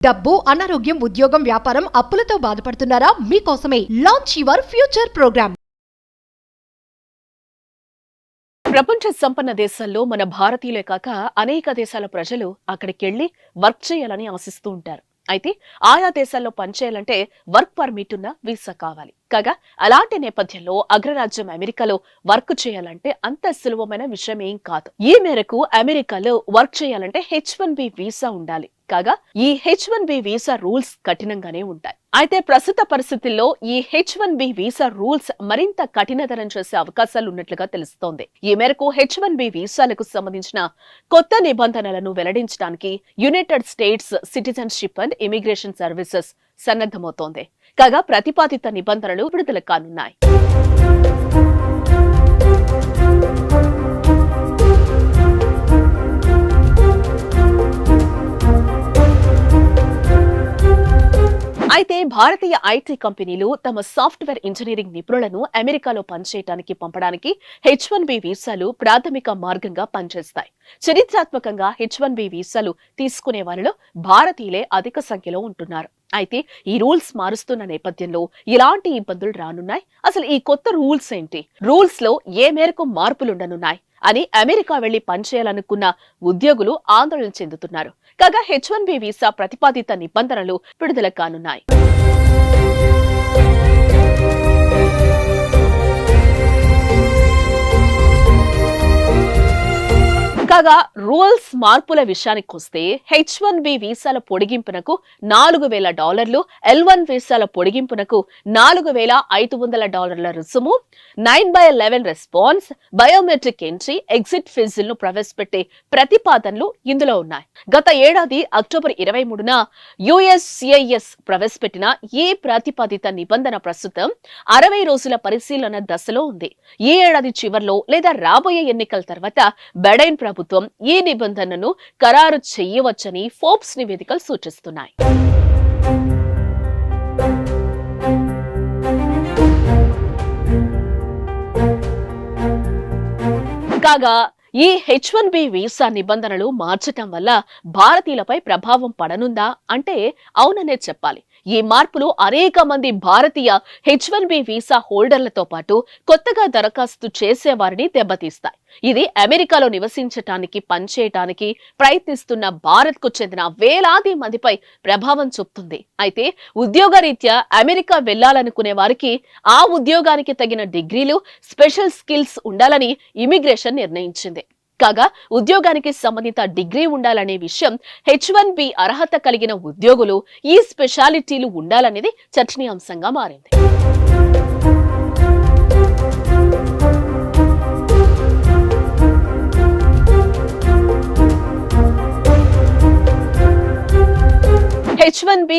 డబ్బు, అనారోగ్యం, ఉద్యోగం, వ్యాపారం, అప్పులతో బాధపడుతున్నారా? మీకోసమే లాంచ్ యువర్ ఫ్యూచర్ ప్రోగ్రామ్. ప్రపంచ సంపన్న దేశాల్లో మన భారతీయులే కాక అనేక దేశాల ప్రజలు అక్కడికెళ్లి వర్క్ చేయాలని ఆశిస్తూ ఉంటారు. అయితే ఆయా దేశాల్లో పనిచేయాలంటే వర్క్ పర్మిట్ ఉన్న వీసా కావాలి. కాగా అలాంటి నేపథ్యంలో అగ్రరాజ్యం అమెరికాలో వర్క్ చేయాలంటే అంత సులభమైన విషయం ఏం కాదు. ఈ మేరకు అమెరికాలో వర్క్ చేయాలంటే H1B వీసా ఉండాలి. కాగా ఈ H1B వీసా రూల్స్ కఠినంగానే ఉంటాయి. అయితే ప్రస్తుత పరిస్థితుల్లో ఈ H1B వీసా రూల్స్ మరింత కఠినతరం చేసే అవకాశాలు ఉన్నట్లుగా తెలుస్తోంది. ఈ మేరకు H1B వీసాలకు సంబంధించిన కొత్త నిబంధనలను వెల్లడించడానికి United States citizenship and immigration services సన్నద్ధమవుతోంది. కాగా ప్రతిపాదిత నిబంధనలు విడుదల కానున్నాయి. అయితే భారతీయ ఐటీ కంపెనీలు తమ సాఫ్ట్వేర్ ఇంజనీరింగ్ నిపుణులను అమెరికాలో పనిచేయడానికి పంపడానికి H1B వీసాలు ప్రాథమిక మార్గంగా పనిచేస్తాయి. చరిత్రాత్మకంగా H1B వీసాలు తీసుకునే వారిలో భారతీయులే అధిక సంఖ్యలో ఉంటున్నారు. అయితే ఈ రూల్స్ మారుస్తున్న నేపథ్యంలో ఇలాంటి ఇబ్బందులు రానున్నాయి. అసలు ఈ కొత్త రూల్స్ ఏంటి? రూల్స్ లో ఏ మేరకు మార్పులుండనున్నాయి అని అమెరికా వెళ్లి పనిచేయాలనుకున్న ఉద్యోగులు ఆందోళన చెందుతున్నారు. కాగా H1B వీసా ప్రతిపాదిత నిబంధనలు విడుదల కానున్నాయి. కాగా రూల్స్ మార్పుల విషయానికొస్తే H1B వీసాల పొడిగింపునకు $4,000, L1 వీసాల పొడిగింపునకు $4,500 రుసుము, 9/11 రెస్పాన్స్, బయోమెట్రిక్ ఎంట్రీ, ఎగ్జిట్ ఫీజులను ప్రవేశపెట్టే ప్రతిపాదనలు ఇందులో ఉన్నాయి. గత ఏడాది అక్టోబర్ 23న USCIS ప్రవేశపెట్టిన ఈ ప్రతిపాదిత నిబంధన ప్రస్తుతం 60 రోజుల పరిశీలన దశలో ఉంది. ఈ ఏడాది చివర్లో లేదా రాబోయే ఎన్నికల తర్వాత బైడెన్ ప్రభుత్వం ఈ నిబంధనను ఖరారు చేయవచ్చని ఫోర్బ్స్ నివేదికలు సూచిస్తున్నాయి. కాగా ఈ H1B వీసా నిబంధనలు మార్చటం వల్ల భారతీయులపై ప్రభావం పడనుందా అంటే అవుననే చెప్పాలి. ఈ మార్పులు అనేక మంది భారతీయ H1B వీసా హోల్డర్లతో పాటు కొత్తగా దరఖాస్తు చేసేవారిని దెబ్బతీస్తాయి. ఇది అమెరికాలో నివసించటానికి, పనిచేయటానికి ప్రయత్నిస్తున్న భారత్ కు చెందిన వేలాది మందిపై ప్రభావం చూపుతుంది. అయితే ఉద్యోగరీత్యా అమెరికా వెళ్లాలనుకునే వారికి ఆ ఉద్యోగానికి తగిన డిగ్రీలు, స్పెషల్ స్కిల్స్ ఉండాలని ఇమిగ్రేషన్ నిర్ణయించింది. కాగా ఉద్యోగానికి సంబంధిత డిగ్రీ ఉండాలనే విషయం, H1B అర్హత కలిగిన ఉద్యోగులు ఈ స్పెషాలిటీలు ఉండాలనేది చర్చనీయాంశంగా మారింది. H1B,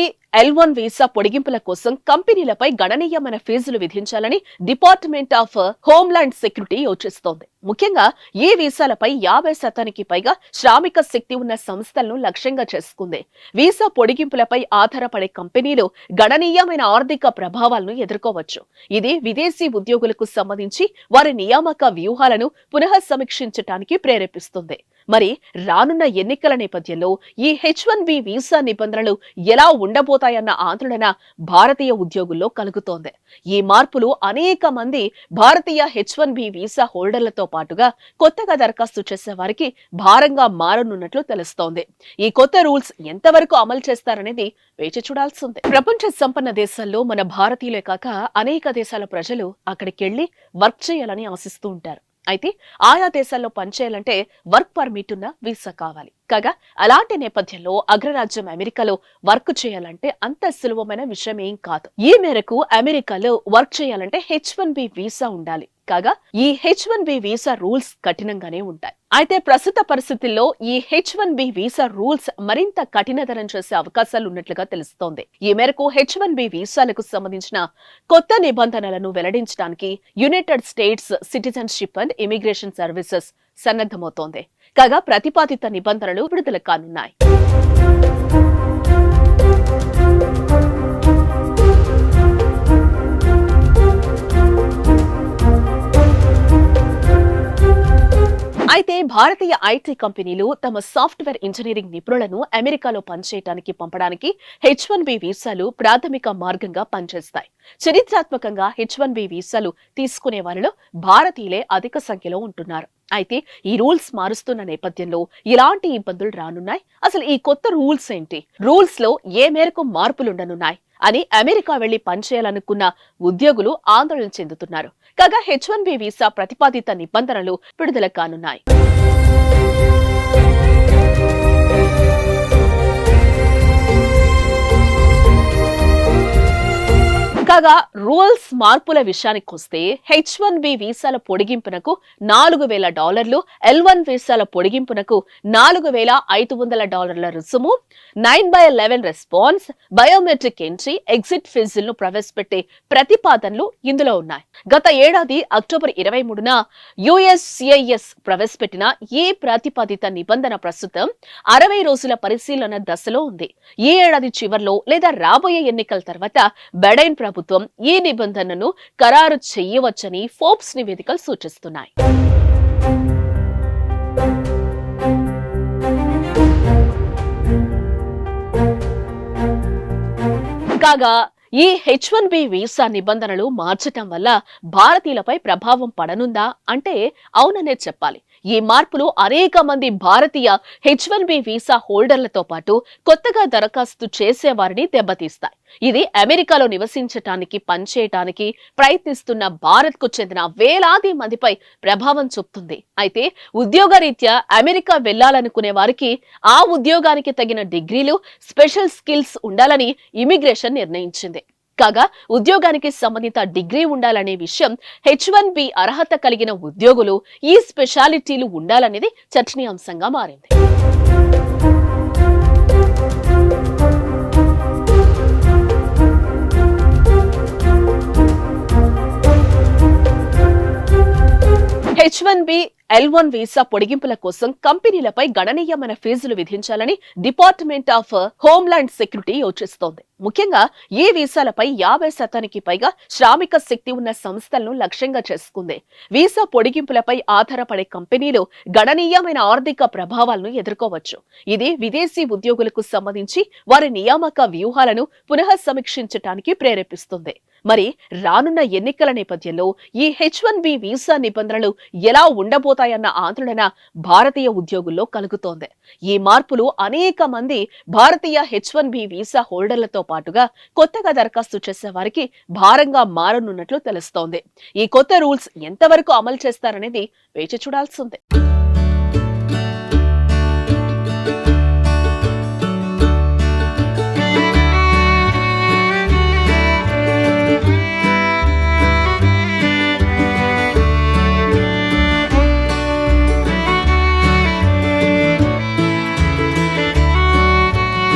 L1 వీసా పొడిగింపుల కోసం కంపెనీలపై గణనీయమైన ఫీజులు విధించాలని డిపార్ట్మెంట్ ఆఫ్ హోమ్లాండ్ సెక్యూరిటీ యోచిస్తోంది. ముఖ్యంగా ఈ వీసాలపై 50% పైగా శ్రామిక శక్తి ఉన్న సంస్థలను లక్ష్యంగా చేసుకుంది. వీసా పొడిగింపులపై ఆధారపడే కంపెనీలు గణనీయమైన ఆర్థిక ప్రభావాలను ఎదుర్కోవచ్చు. ఇది విదేశీ ఉద్యోగులకు సంబంధించి వారి నియామక వ్యూహాలను పునః సమీక్షించడానికి ప్రేరేపిస్తుంది. మరి రానున్న ఎన్నికల నేపథ్యంలో ఈ H1B వీసా నిబంధనలు ఎలా ఉండబోతాయన్న ఆందోళన భారతీయ ఉద్యోగుల్లో కలుగుతోంది. ఈ మార్పులు అనేక మంది భారతీయ H1B వీసా హోల్డర్లతో పాటుగా కొత్తగా దరఖాస్తు చేసే వారికి భారంగా మారనున్నట్లు తెలుస్తోంది. ఈ కొత్త రూల్స్ ఎంతవరకు అమలు చేస్తారనేది వేచి చూడాల్సిందే. ప్రపంచ సంపన్న దేశాల్లో మన భారతీయులే కాక అనేక దేశాల ప్రజలు అక్కడికెళ్లి వర్క్ చేయాలని ఆశిస్తూ ఉంటారు. అయితే ఆయా దేశాల్లో పనిచేయాలంటే వర్క్ పర్మిట్ ఉన్న వీసా కావాలి. కాగా అలాంటి నేపథ్యంలో అగ్రరాజ్యం అమెరికాలో వర్క్ చేయాలంటే అంత సులభమైన విషయం ఏం కాదు. ఈ మేరకు అమెరికాలో వర్క్ చేయాలంటే H1B వీసా ఉండాలి. కాగా ఈ H1B వీసా రూల్స్ కఠినంగానే ఉంటాయి. అయితే ప్రస్తుత పరిస్థితుల్లో ఈ H1B వీసా రూల్స్ మరింత కఠినతరం చేసే అవకాశాలు ఉన్నట్లుగా తెలుస్తోంది. ఈ మేరకు H1B వీసాలకు సంబంధించిన కొత్త నిబంధనలను వెల్లడించడానికి United States citizenship and immigration services సన్నద్ధమవుతోంది. కాగా ప్రతిపాదిత నిబంధనలు విడుదల కానున్నాయి. అయితే భారతీయ ఐటీ కంపెనీలు తమ సాఫ్ట్వేర్ ఇంజనీరింగ్ నిపుణులను అమెరికాలో పనిచేయడానికి పంపడానికి H1B వీసాలు ప్రాథమిక మార్గంగా పనిచేస్తాయి. చరిత్రాత్మకంగా H1B వీసాలు తీసుకునే వారిలో భారతీయులే అధిక సంఖ్యలో ఉంటున్నారు. అయితే ఈ రూల్స్ మారుస్తున్న నేపథ్యంలో ఇలాంటి ఇబ్బందులు రానున్నాయి. అసలు ఈ కొత్త రూల్స్ ఏంటి? రూల్స్ లో ఏ మేరకు మార్పులుండనున్నాయి అని అమెరికా వెళ్లి పనిచేయాలనుకున్న ఉద్యోగులు ఆందోళన చెందుతున్నారు. కాగా H1B వీసా ప్రతిపాదిత నిబంధనలు విడుదల కానున్నాయి. కాగా రూల్స్ మార్పుల విషయానికొస్తే H1B వీసాల పొడిగింపునకు $4,000, L1 వీసాల పొడిగింపునకు $4,500 రుసుము, 9/11 రెస్పాన్స్, బయోమెట్రిక్ ఎంట్రీ, ఎగ్జిట్ ఫీజులను ప్రవేశపెట్టే ప్రతిపాదనలు ఇందులో ఉన్నాయి. గత ఏడాది అక్టోబర్ 23న USCIS ప్రవేశపెట్టిన ఈ ప్రతిపాదిత నిబంధన ప్రస్తుతం 60 రోజుల పరిశీలన దశలో ఉంది. ఈ ఏడాది చివర్లో లేదా రాబోయే ఎన్నికల తర్వాత బైడెన్ ప్రభుత్వం ఈ నిబంధనను ఖరారు చేయవచ్చని ఫోర్బ్స్ నివేదికలు సూచిస్తున్నాయి. కాగా ఈ H1B వీసా నిబంధనలు మార్చటం వల్ల భారతీయులపై ప్రభావం పడనుందా అంటే అవుననే చెప్పాలి. ఈ మార్పులు అనేక మంది భారతీయ H1B వీసా హోల్డర్లతో పాటు కొత్తగా దరఖాస్తు చేసేవారిని దెబ్బతీస్తాయి. ఇది అమెరికాలో నివసించటానికి పనిచేయటానికి ప్రయత్నిస్తున్న భారత్కు చెందిన వేలాది మందిపై ప్రభావం చూపుతుంది. అయితే ఉద్యోగరీత్యా అమెరికా వెళ్లాలనుకునే వారికి ఆ ఉద్యోగానికి తగిన డిగ్రీలు, స్పెషల్ స్కిల్స్ ఉండాలని ఇమిగ్రేషన్ నిర్ణయించింది. కాగా ఉద్యోగానికి సంబంధిత డిగ్రీ ఉండాలనే విషయం, H1B అర్హత కలిగిన ఉద్యోగులు ఈ స్పెషాలిటీలు ఉండాలనేది చర్చనీయాంశంగా మారింది. H1B L1 వీసా పొడిగింపుల కోసం కంపెనీలపై గణనీయమైన ఫీజులు విధించాలని డిపార్ట్మెంట్ ఆఫ్ హోమ్లాండ్ సెక్యూరిటీ యోచిస్తోంది. ముఖ్యంగా ఈ వీసాలపై 50% పైగా శ్రామిక శక్తి ఉన్న సంస్థలను లక్ష్యంగా చేసుకుంది. వీసా పొడిగింపులపై ఆధారపడే కంపెనీలు గణనీయమైన ఆర్థిక ప్రభావాలను ఎదుర్కోవచ్చు. ఇది విదేశీ ఉద్యోగులకు సంబంధించి వారి నియామక వ్యూహాలను పునః సమీక్షించడానికి ప్రేరేపిస్తుంది. మరి రానున్న ఎన్నికల నేపథ్యంలో ఈ H1B వీసా నిబంధనలు ఎలా ఉండబోతాయన్న ఆందోళన భారతీయ ఉద్యోగుల్లో కలుగుతోంది. ఈ మార్పులు అనేక మంది భారతీయ H1B వీసా హోల్డర్లతో పాటుగా కొత్తగా దరఖాస్తు చేసే వారికి భారంగా మారనున్నట్లు తెలుస్తోంది. ఈ కొత్త రూల్స్ ఎంతవరకు అమలు చేస్తారనేది వేచి చూడాల్సిందే.